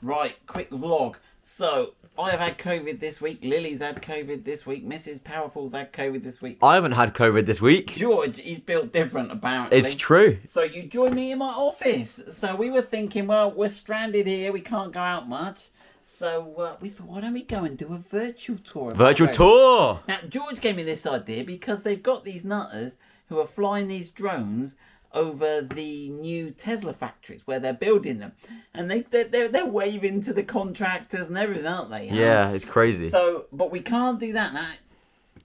Right, quick vlog. So, I have had COVID this week. Lily's had COVID this week. Mrs. Powerful's had COVID this week. I haven't had COVID this week. George, he's built different, apparently. It's true. So, you joined me in my office. So, we were thinking, well, we're stranded here. We can't go out much. So, we thought, why don't we go and do a virtual tour? Virtual tour! Now, George gave me this idea because they've got these nutters who are flying these drones over the new Tesla factories where they're building them, and they're waving to the contractors and everything, aren't they? Yeah, it's crazy. So, but we can't do that now.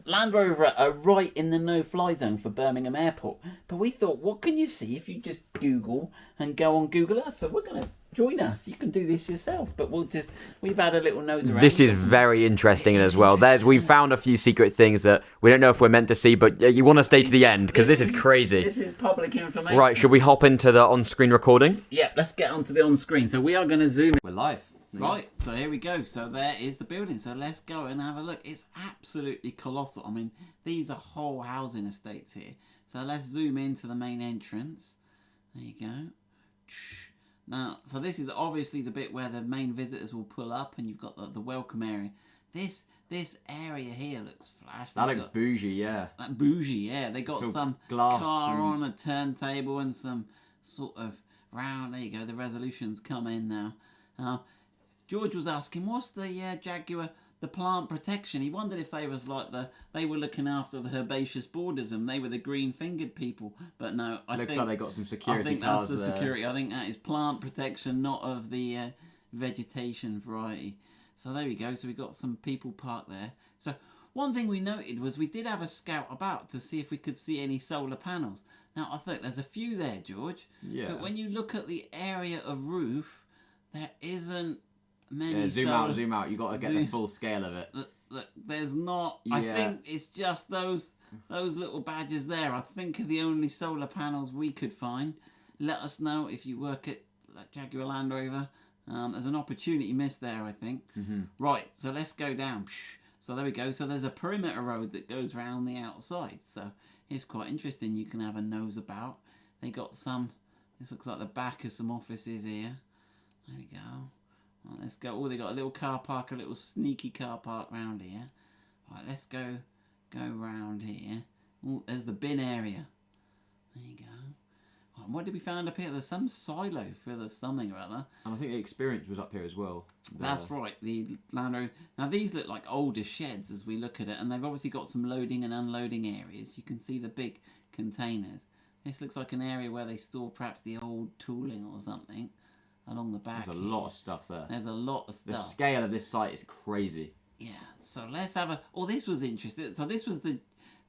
Land Rover are right in the no-fly zone for Birmingham Airport. But we thought, what can you see if you just Google and go on Google Earth? So we're going to join us. You can do this yourself, but we've had a little nose around. This is very interesting as well. We found a few secret things that we don't know if we're meant to see, but you want to stay to the end because this is crazy. This is public information. Right, should we hop into the on-screen recording? Yeah, let's get onto the on-screen. So we are going to zoom in. We're live. Right, so here we go. So there is the building. So let's go and have a look. It's absolutely colossal. I mean, these are whole housing estates here. So let's zoom into the main entrance. There you go. Now, so this is obviously the bit where the main visitors will pull up, and you've got the welcome area. This area here looks flash. That looks bougie, yeah. That bougie, yeah. They got some glass car on a turntable and some sort of round. There you go. The resolution's come in now. George was asking, what's the Jaguar, the plant protection? He wondered if they were looking after the herbaceous borders and they were the green-fingered people. But no, I think like they got some security. I think cars that's the there. security. I think that is plant protection, not of the vegetation variety. So there we go. So we got some people parked there. So one thing we noted was we did have a scout about to see if we could see any solar panels. Now I think there's a few there, George. Yeah. But when you look at the area of roof, there isn't many. Yeah, zoom out. You got to get the full scale of it. Look, there's not. Yeah. I think it's just those little badges there. I think are the only solar panels we could find. Let us know if you work at Jaguar Land Rover. There's an opportunity missed there, I think. Mm-hmm. Right, so let's go down. So there we go. So there's a perimeter road that goes around the outside. So it's quite interesting. You can have a nose about. They got some. This looks like the back of some offices here. There we go. Right, let's go. Oh, they got a little car park, a little sneaky car park round here. Right, let's go round here. Oh, there's the bin area. There you go. Right, what did we find up here? There's some silo for something or other. And I think the experience was up here as well. That's right, the Land Rover. Now these look like older sheds as we look at it, and they've obviously got some loading and unloading areas. You can see the big containers. This looks like an area where they store perhaps the old tooling or something. Along the back There's a lot of stuff there. There's a lot of stuff. The scale of this site is crazy. Yeah, so let's have a... Oh, this was interesting. So this was the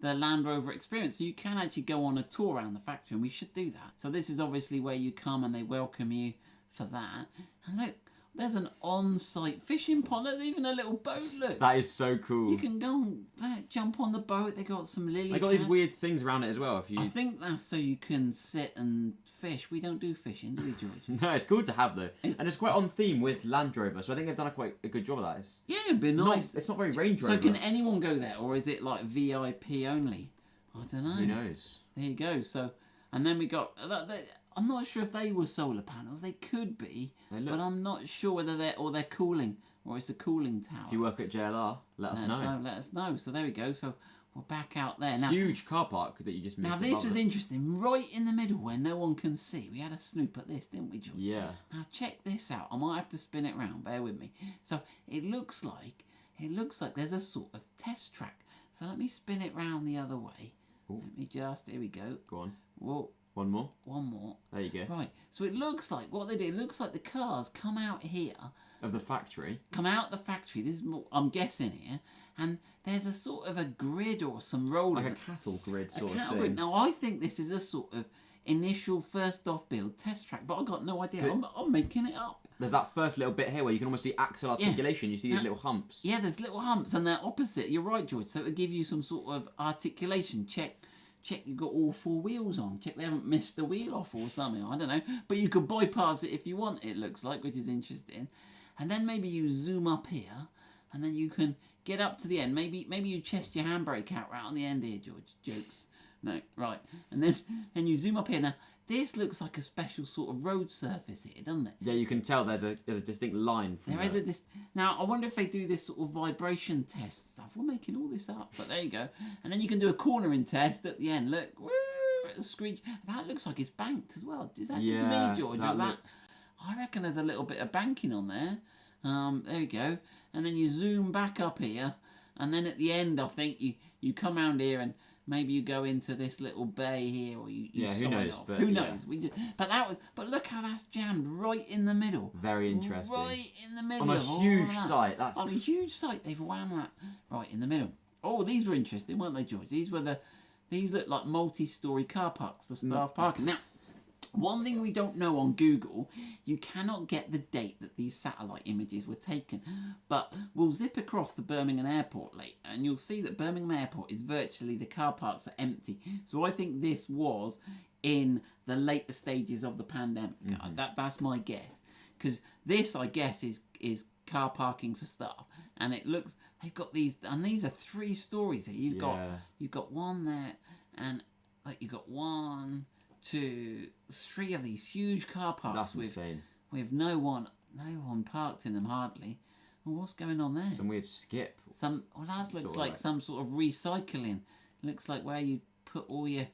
Land Rover experience. So you can actually go on a tour around the factory, and we should do that. So this is obviously where you come and they welcome you for that. And look, there's an on-site fishing pond. There's even a little boat, look. That is so cool. You can go and jump on the boat. They got some lily They got pads. these weird things around it as well. I think that's so you can sit and fish. We don't do fishing, do we, George? No, it's cool to have though. And it's quite on theme with Land Rover, so I think they've done quite a good job of that. Yeah, it'd be nice. It's not very Range Rover. So can anyone go there, or is it like VIP only? I don't know. Who knows? There you go. So, and then we got... I'm not sure if they were solar panels. They could be, but I'm not sure whether they're cooling, or it's a cooling tower. If you work at JLR, let us know. Let us know. So there we go. So we're back out there. Now, huge car park that you just missed. Now this was interesting. Right in the middle where no one can see. We had a snoop at this, didn't we, George? Yeah. Now check this out. I might have to spin it round. Bear with me. So it looks like there's a sort of test track. So let me spin it round the other way. Ooh. Let me just... Here we go. Go on. Whoa. One more. There you go. Right. So it looks like what they do. It looks like the cars come out here. Of the factory. Come out the factory. This is more, I'm guessing here. And there's a sort of a grid or some rollers. Like a cattle grid sort of thing. Grid. Now I think this is a sort of initial first off build test track, but I got no idea. I'm making it up. There's that first little bit here where you can almost see axle articulation. You see these little humps. Yeah, there's little humps, and they're opposite. You're right, George. So it'll give you some sort of articulation. Check you've got all four wheels on. Check they haven't missed the wheel off or something. I don't know. But you could bypass it if you want, it looks like, which is interesting. And then maybe you zoom up here, and then you can get up to the end. Maybe you chest your handbrake out right on the end here, George. Jokes. No, right. And then you zoom up here. Now, this looks like a special sort of road surface here, doesn't it? Yeah, you can tell there's a distinct line from There is now, I wonder if they do this sort of vibration test stuff. We're making all this up, but there you go. And then you can do a cornering test at the end. Look, woo, screech. That looks like it's banked as well. Is that just me, George? I reckon there's a little bit of banking on there. There we go. And then you zoom back up here, and then at the end, I think you come around here and maybe you go into this little bay here, or you who knows? But, who knows? But look how that's jammed right in the middle. Very interesting. Right in the middle. On a huge site. On a huge site, they've whammed that right in the middle. Oh, these were interesting, weren't they, George? These look like multi-story car parks for staff parking. Now, one thing we don't know on Google, you cannot get the date that these satellite images were taken. But we'll zip across to Birmingham Airport later, and you'll see that Birmingham Airport is virtually, the car parks are empty. So I think this was in the later stages of the pandemic. That's my guess. Because this, I guess, is car parking for staff. And it looks, they've got these, and these are 3 stories here. You've got one there, and like you've got 1, 2, 3 of these huge car parks. That's insane. With no one parked in them hardly. Well, what's going on there? Some weird skip. That looks like some sort of recycling. It looks like where you put all your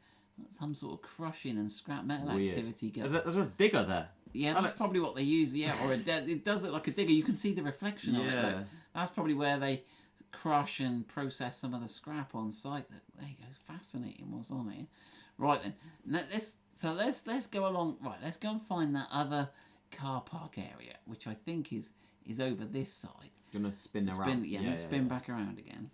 some sort of crushing and scrap metal activity going. There's a digger there. Yeah, that's probably what they use. Yeah, or it does look like a digger. You can see the reflection of it. Look, that's probably where they crush and process some of the scrap on site. Look, there you go. It's fascinating what's on here. Right then, let's go along. Right, let's go and find that other car park area, which I think is over this side. You're gonna spin around. Spin back around again.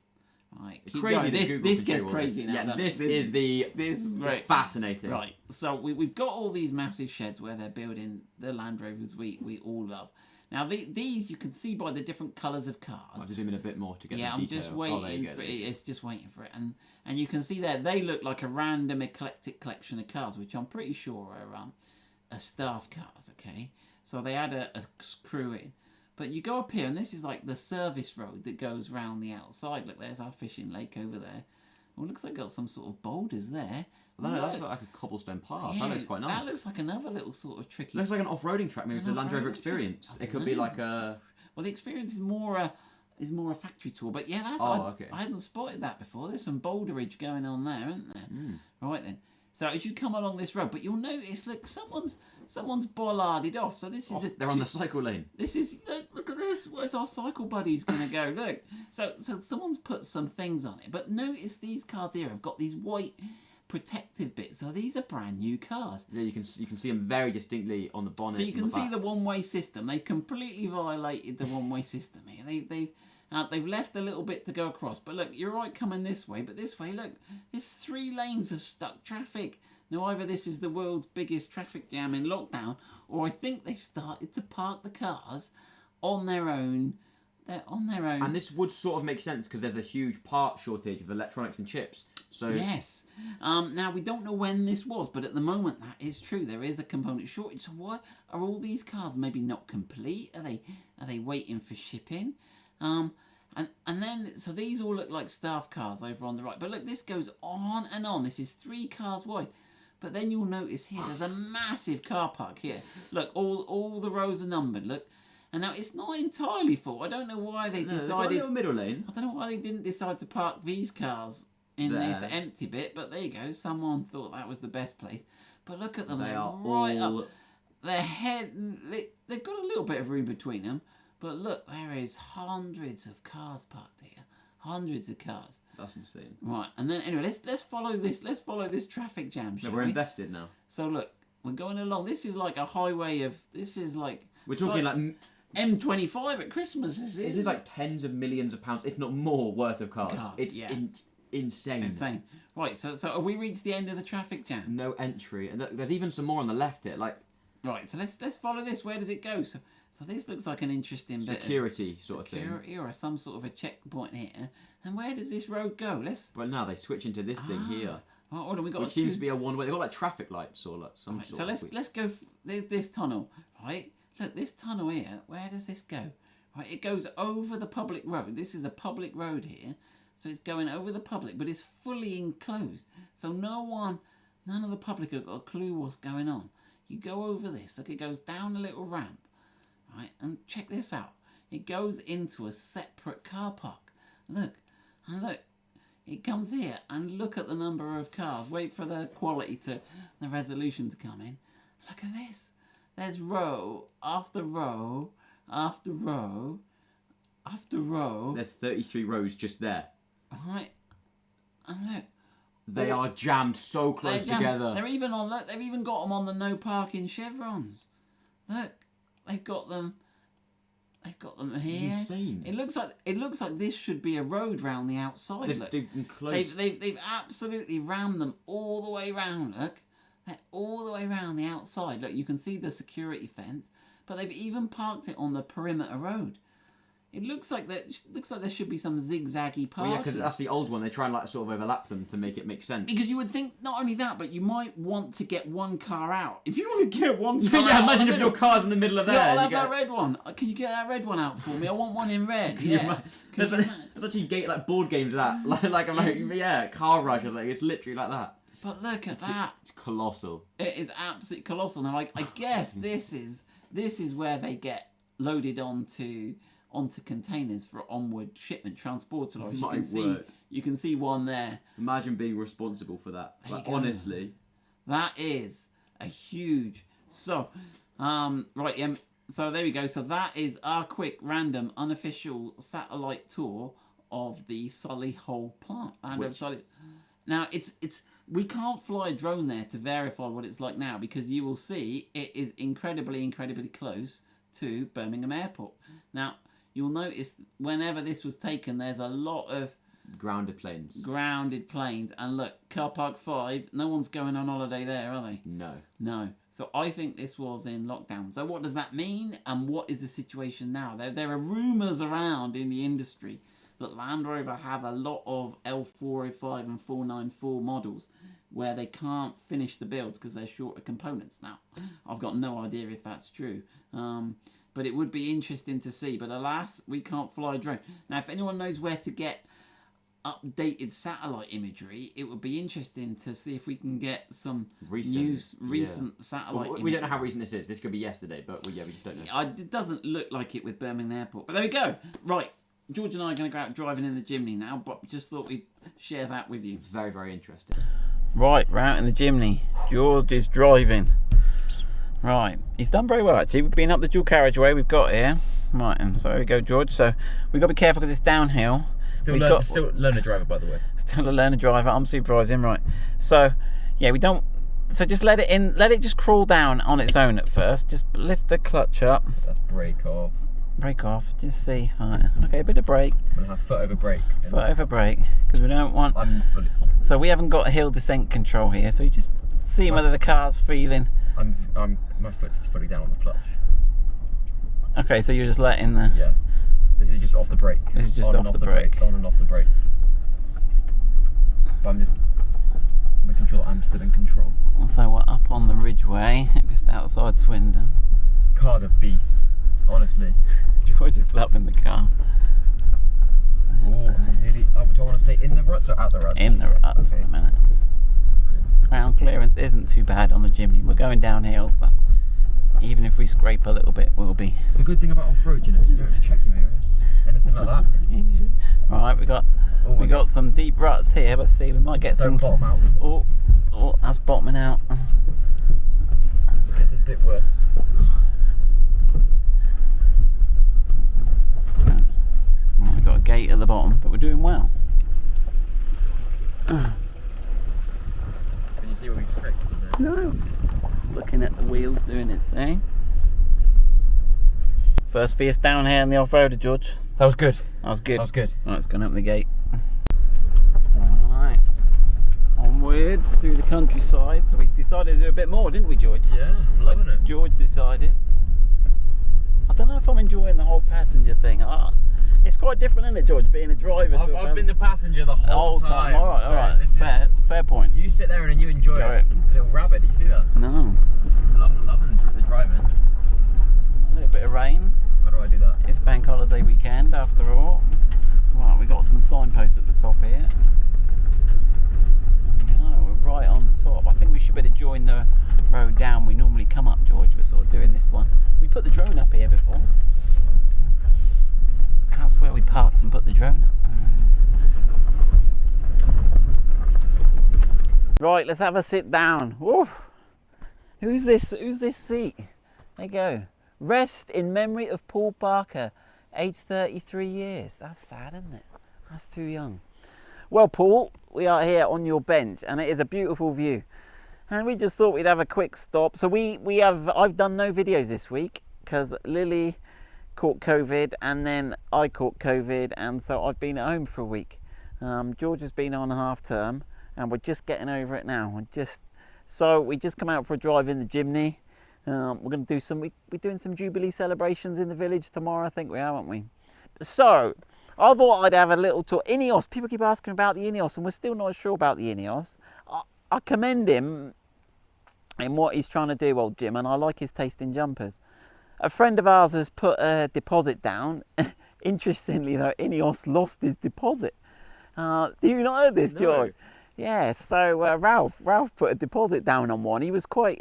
Right, keep crazy. Going. This gets crazy now. Yeah, this is great. Fascinating. Right, so we've got all these massive sheds where they're building the Land Rovers we all love. Now these you can see by the different colours of cars. I'll just zoom in a bit more to get. Yeah, the I'm detail. just waiting for it. It's just waiting for it, and you can see there they look like a random eclectic collection of cars, which I'm pretty sure are staff cars. Okay, so they had a crew in. But you go up here, and this is like the service road that goes round the outside. Look, there's our fishing lake over there. Well, it looks like got some sort of boulders there. No, that's like a cobblestone path. Yeah, that looks quite nice. That looks like another little sort of tricky... Looks like an off-roading track, maybe for the Land Rover Experience. It could be like a... Well, the Experience is more a factory tour. But yeah, that's... okay. I hadn't spotted that before. There's some boulderage going on there, isn't there? Right then. So as you come along this road, but you'll notice, look, someone's bollarded off. So this is they're on the cycle lane. This is look at this. Where's our cycle buddies going to go? Look. So someone's put some things on it. But notice these cars here have got these white protective bits. So these are brand new cars. Yeah, you can see them very distinctly on the bonnet. So you can see the one-way system. They completely violated the one-way system here. They've left a little bit to go across. But look, you're right coming this way. But this way, look, there's 3 lanes of stuck traffic. Now, either this is the world's biggest traffic jam in lockdown, or I think they've started to park the cars on their own. They're on their own. And this would sort of make sense because there's a huge part shortage of electronics and chips. So yes. Now, we don't know when this was, but at the moment that is true. There is a component shortage. So why are all these cars maybe not complete? Are they waiting for shipping? And then, so these all look like staff cars over on the right. But look, this goes on and on. This is 3 cars wide. But then you'll notice here, there's a massive car park here. Look, all the rows are numbered, look. And now, it's not entirely full. I don't know why they decided... Got a little middle lane. I don't know why they didn't decide to park these cars in this empty bit. But there you go. Someone thought that was the best place. But look at them. They're right up. They've got a little bit of room between them. But look, there is hundreds of cars parked here. Hundreds of cars. That's insane. Right, and then anyway, let's follow this. Let's follow this traffic jam. Shall we're invested now. So look, we're going along. This is like a highway of. This is like. We're talking like M25 at Christmas. This is like tens of millions of pounds, if not more, worth of cars. It's insane. Insane. Right. So have we reached the end of the traffic jam? No entry, and there's even some more on the left here. Like. Right. So let's follow this. Where does it go? So this looks like an interesting bit of security sort of thing. Security or some sort of a checkpoint here. And where does this road go? Well, now they switch into this thing here. Oh, we got which seems to be a one-way. They've got like traffic lights or like some sort. So let's go this tunnel, right? Look, this tunnel here. Where does this go? Right, it goes over the public road. This is a public road here, so it's going over the public, but it's fully enclosed. So no None of the public have got a clue what's going on. You go over this, look, it goes down a little ramp, right? And check this out. It goes into a separate car park. Look, and look, it comes here, and look at the number of cars. Wait for the the resolution to come in. Look at this. There's row after row after row after row. There's 33 rows just there. Right, and look. They are jammed so close together. They're even on. Look, they've even got them on the no parking chevrons. Look, they've got them. They've got them here. It's insane. It looks like this should be a road round the outside. They've been close. They've absolutely rammed them all the way round. Look, they're all the way round the outside. Look, you can see the security fence, but they've even parked it on the perimeter road. It looks like there should be some zigzaggy parking. Well, yeah, because that's the old one. They try and like sort of overlap them to make it make sense. Because you would think not only that, but you might want to get one car out. If you want to get one car out. Yeah, imagine if your car's in the middle of there. Yeah, I'll have that red one. Can you get that red one out for me? I want one in red. Yeah. There's actually like board games that like Car Rush. It's literally like that. But look at that. It's colossal. It is absolutely colossal. Now, I guess this is where they get loaded onto containers for onward shipment, transporter lorries. You can see one there. Imagine being responsible for that. Like, honestly, that is a huge. So, right, yeah. So there we go. So that is our quick, random, unofficial satellite tour of the Solihull plant. Now it's we can't fly a drone there to verify what it's like now, because you will see it is incredibly close to Birmingham Airport. Now, you'll notice whenever this was taken, there's a lot of grounded planes. And look, car park 5, no one's going on holiday there, are they? No. So I think this was in lockdown. So what does that mean, and what is the situation now? There are rumours around in the industry that Land Rover have a lot of L405 and 494 models where they can't finish the builds because they're short of components. Now, I've got no idea if that's true. But it would be interesting to see. But alas, we can't fly a drone. Now, if anyone knows where to get updated satellite imagery, it would be interesting to see if we can get some recent satellite imagery. We don't know how recent this is. This could be yesterday, but we just don't know. It doesn't look like it with Birmingham Airport. But there we go. Right. George and I are going to go out driving in the Jimny now, but we just thought we'd share that with you. It's very, very interesting. Right, we're out in the Jimny. George is driving. Right, he's done very well actually. We've been up the dual carriageway we've got here. Right, and so here we go, George. So we've got to be careful because it's downhill. Still learner driver, by the way. Still a learner driver. I'm supervising, right. So, yeah, we don't... So just let it just crawl down on its own at first. Just lift the clutch up. That's brake off. Brake off, just see. Right. Okay, a bit of brake. I'm going to have foot over brake. Foot over brake, because we don't want... So we haven't got hill descent control here, so you just see whether the car's feeling... My foot's fully down on the clutch. Okay, so you're just letting the... Yeah. This is just off the brake. This is just off the brake. On and off the brake. But I'm just making sure I'm still in control. So we're up on the Ridgeway, just outside Swindon. Car's a beast, honestly. George is loving the car. Oh, nearly. Do I want to stay in the ruts or out the ruts? In the ruts for a minute. Ground clearance isn't too bad on the Jimny. We're going downhill, so even if we scrape a little bit, we'll be... The good thing about off-road, you know, is you don't have to check your mirrors, anything like that. Right, we got some deep ruts here, but see, we might get some... bottom out. Oh, that's bottoming out. It's a bit worse. Right, we've got a gate at the bottom, but we're doing well. Can you see where we scraped? No, just looking at the wheels doing its thing. First for us down here in the off-roader, George. That was good. Right, Right, let's go and open the gate. Alright. Onwards through the countryside. So we decided to do a bit more, didn't we, George? Yeah, I'm loving it. George decided. I don't know if I'm enjoying the whole passenger thing. It's quite different, isn't it, George, being a driver? I've been the passenger the whole time. Alright. Fair point. You sit there and then you enjoy it. Little rabbit, did you see that? No. I'm loving the driving. A little bit of rain. How do I do that? It's bank holiday weekend after all. Right, we've got some signposts at the top here. There we go, we're right on the top. I think we bit of join the road down we normally come up, George. We're sort of doing this one. We put the drone up here before. That's where we parked and put the drone up. Right, let's have a sit down. Woo. Who's this seat? There you go. Rest in memory of Paul Barker, aged 33 years. That's sad, isn't it? That's too young. Well, Paul, we are here on your bench and it is a beautiful view. And we just thought we'd have a quick stop. So I've done no videos this week because Lily caught COVID and then I caught COVID, and so I've been at home for a week. George has been on half term and we're just getting over it now. We just come out for a drive in the Jimny. We're going to do we're doing some Jubilee celebrations in the village tomorrow, I think we are, aren't we? So I thought I'd have a little tour. Ineos, people keep asking about the Ineos and we're still not sure about the Ineos. I commend him in what he's trying to do, old Jim, and I like his taste in jumpers. A friend of ours has put a deposit down. Interestingly though, Ineos lost his deposit. Do you not heard this, George? No. Yeah, so Ralph put a deposit down on one. He was quite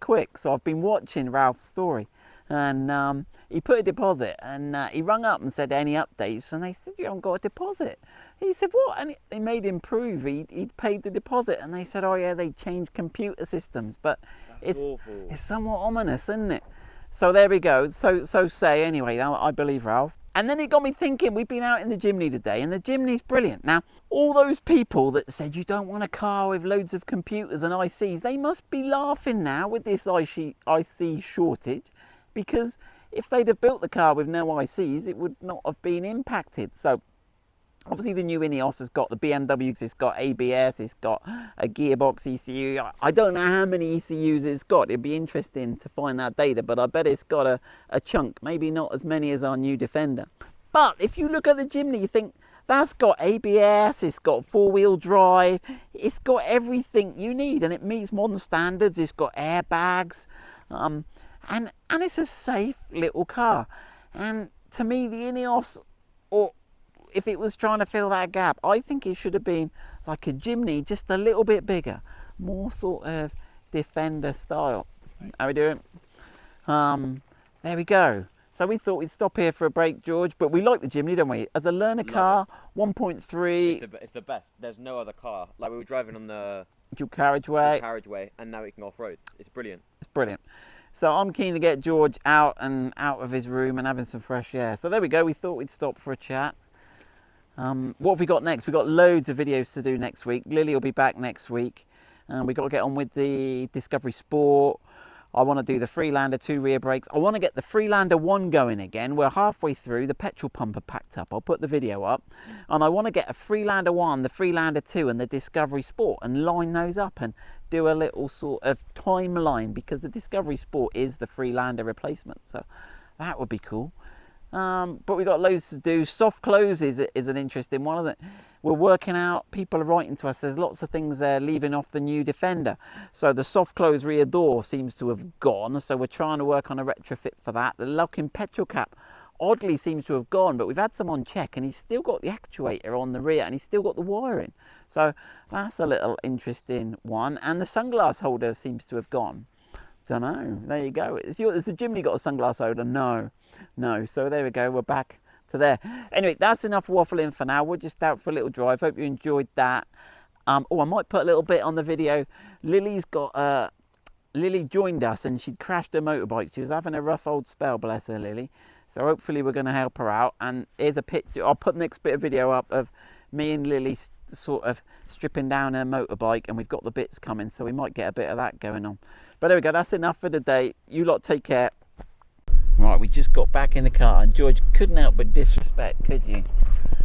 quick. So I've been watching Ralph's story, and he put a deposit, and he rung up and said any updates, and they said you haven't got a deposit. He said what? And they made him prove he'd paid the deposit, and they said, oh yeah, they changed computer systems, but it's somewhat ominous, isn't it? So there we go. So say anyway. I believe Ralph. And then it got me thinking, we've been out in the Jimny today, and the Jimny's brilliant. Now, all those people that said you don't want a car with loads of computers and ICs, they must be laughing now with this IC shortage, because if they'd have built the car with no ICs, it would not have been impacted. So obviously the new Ineos has got the BMWs, it's got ABS, it's got a gearbox ECU. I don't know how many ECUs it's got. It'd be interesting to find that data, but I bet it's got a chunk, maybe not as many as our new Defender. But if you look at the Jimny, you think that's got ABS, it's got four-wheel drive, it's got everything you need, and it meets modern standards. It's got airbags, and it's a safe little car. And to me, the Ineos, or if it was trying to fill that gap, I think it should have been like a Jimny, just a little bit bigger, more sort of Defender style. How we doing? There we go. So we thought we'd stop here for a break, George, but we like the Jimny, don't we? As a learner car, 1.3. It's the best. There's no other car. Like, we were driving on the dual carriageway, and now it can off-road. It's brilliant. It's brilliant. So I'm keen to get George out of his room and having some fresh air. So there we go. We thought we'd stop for a chat. What have we got next? We've got loads of videos to do next week. Lily will be back next week. We've got to get on with the Discovery Sport. I want to do the Freelander 2 rear brakes. I want to get the Freelander 1 going again. We're halfway through. The petrol pump are packed up. I'll put the video up. And I want to get a Freelander 1, the Freelander 2 and the Discovery Sport and line those up and do a little sort of timeline, because the Discovery Sport is the Freelander replacement. So that would be cool. But we've got loads to do. Soft close is an interesting one, isn't it? We're working out, people are writing to us, there's lots of things there leaving off the new Defender. So the soft close rear door seems to have gone, so we're trying to work on a retrofit for that. The locking petrol cap oddly seems to have gone, but we've had someone check and he's still got the actuator on the rear and he's still got the wiring. So that's a little interesting one. And the sunglass holder seems to have gone. Don't know. There you go. Has the Jimny got a sunglass holder? No. So there we go. We're back to there. Anyway, that's enough waffling for now. We're just out for a little drive. Hope you enjoyed that. I might put a little bit on the video. Lily joined us and she'd crashed her motorbike. She was having a rough old spell, bless her, Lily. So hopefully we're going to help her out. And here's a picture. I'll put the next bit of video up of me and Lily sort of stripping down her motorbike, and we've got the bits coming, so we might get a bit of that going on. But there we go. That's enough for the day. You lot take care. Right, we just got back in the car and George couldn't help but disrespect, could you?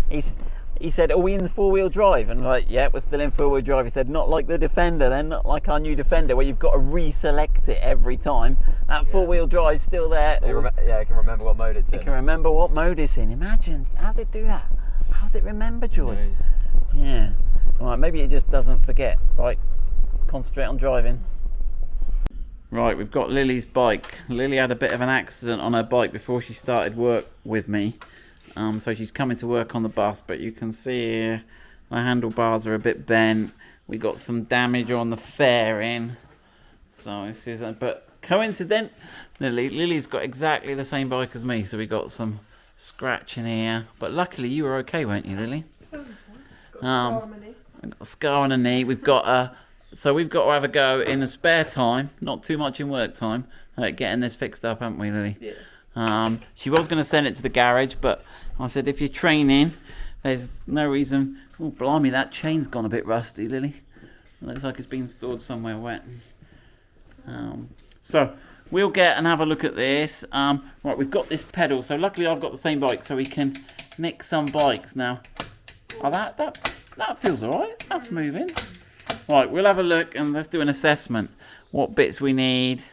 He said, are we in the four-wheel drive? And like, yeah, we're still in four-wheel drive. He said, not like the Defender then, not like our new Defender where you've got to reselect it every time. That four-wheel drive's still there. It can remember what mode it's in. It can remember what mode it's in. Imagine, how's it do that? How's it remember, George? Nice. Yeah. All right, maybe it just doesn't forget. Right, concentrate on driving. Right, we've got Lily's bike. Lily had a bit of an accident on her bike before she started work with me. So she's coming to work on the bus, but you can see here the handlebars are a bit bent. We got some damage on the fairing. So this is, but coincidentally, Lily's got exactly the same bike as me, so we got some scratch in here. But luckily, you were okay, weren't you, Lily? Got a scar on her knee. We've got so we've got to have a go in the spare time, not too much in work time, getting this fixed up, haven't we, Lily? Yeah. She was going to send it to the garage, but I said if you're training, there's no reason. Oh, blimey, that chain's gone a bit rusty, Lily. It looks like it's been stored somewhere wet. So we'll get and have a look at this. Right, we've got this pedal. So luckily I've got the same bike, so we can nick some bikes now. Oh, that feels all right. That's moving. Right, we'll have a look and let's do an assessment. What bits we need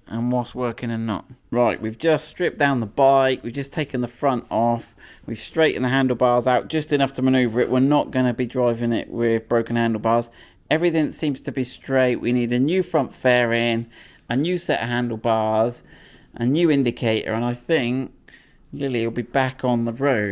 and what's working and not. Right, we've just stripped down the bike. We've just taken the front off. We've straightened the handlebars out just enough to manoeuvre it. We're not going to be driving it with broken handlebars. Everything seems to be straight. We need a new front fairing, a new set of handlebars, a new indicator, and I think Lily will be back on the road.